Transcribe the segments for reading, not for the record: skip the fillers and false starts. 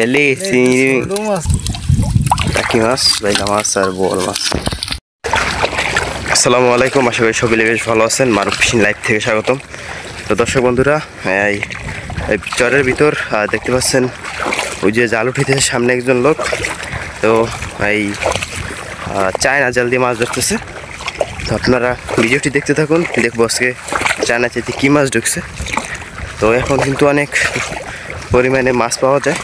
এলি চিংড়ি টাকি মাছ বাইলা মাছ আর বোয়াল মাছ। আসসালামু আলাইকুম, আশা করি সকলে বেশ ভালো আছেন। মারুফ ফিশিং লাইভ থেকে স্বাগতম। তো দর্শক বন্ধুরা, এই চরের ভিতর দেখতে পাচ্ছেন ওই যে জাল উঠেছে সামনে একজন লোক। তো এই চায়না জাল দিয়ে মাছ ধরতেছে। তো আপনারা ভিডিওটি দেখতে থাকুন, দেখবো আজকে চায়না চাইতে কী মাছ ঢুকছে। তো এখন কিন্তু অনেক পরিমাণে মাছ পাওয়া যায়,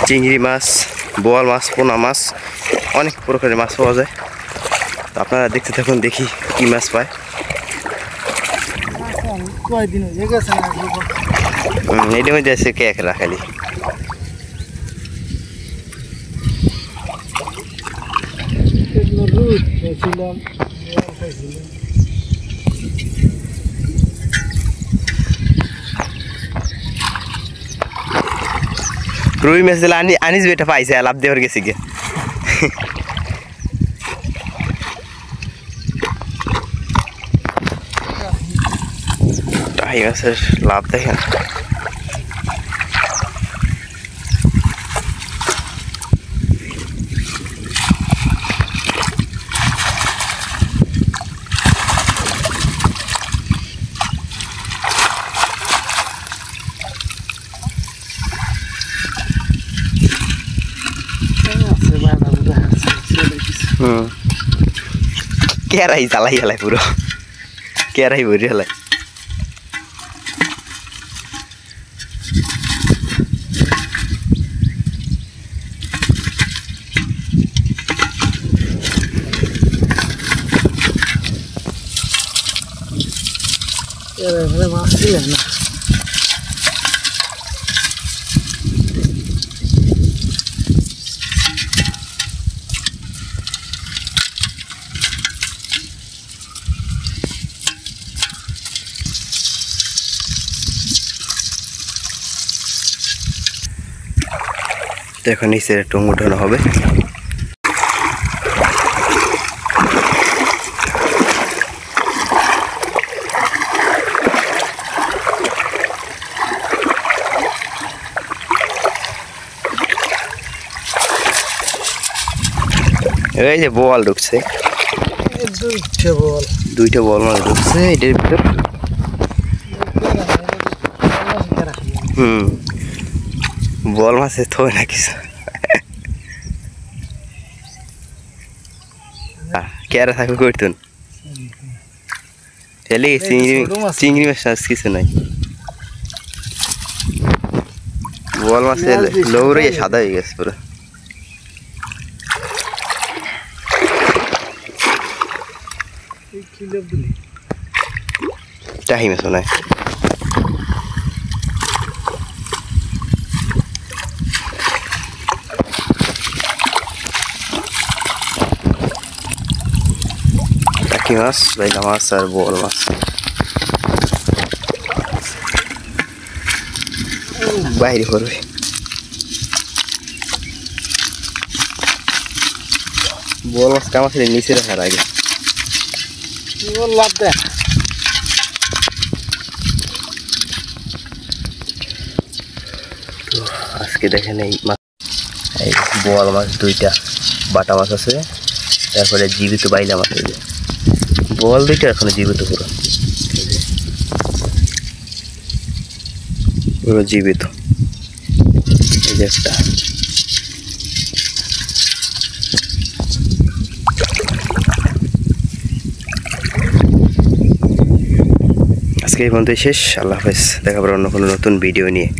চিংড়ি মাছ, বোয়াল মাছ, পোনা মাছ, অনেক প্রকারের মাছ পাওয়া যায়। তো আপনারা দেখতে থাকুন, দেখি কী মাছ পায়। এটার মধ্যে আছে কে এক রাখালি রুই মাছ দিলে আনিস বেটা পাইছে, লাভ দেওয়ার গেছে গিয়ে। টাই মাছের লাভ দেখেন। কেরাই চালাই হেলাই, পুরো কেরাই ভরি হেলাই। মাছ দিলেন না, তো এখন নিচে একটু উঠানো হবে। এই যে বোয়াল ঢুকছে, দুইটা বোয়াল মাছ ঢুকছে এটার ভিতর। বোয়াল মাছের থই না কিছু। কেরা থাকবে করতেন এলি চিংড়ি মাছ টাছ কিছু নাই। বোয়াল মাছের লৌড়ে সাদা হয়ে গেছে পুরো। টাহি মাছ নাই, টাকি মাছ, বাইলা মাছ আর বোয়াল মাছ। বাইরে করবে বোয়াল মাছ কামাচ্ছে নিচে রাখার আগে। লাভ দেয় আজকে দেখেন এই মাছ, এই বোয়াল মাছ দুইটা, বাটা মাছ আছে, তারপরে জীবিত বাইলা মাছ। এই যে বোয়াল দুইটা এখনো জীবিত, পুরো পুরো জীবিত। এই যে একটা, আজকে এই পর্যন্তই শেষ। আল্লাহ হাফেজ, দেখা হবে অন্য কোনো নতুন ভিডিও নিয়ে।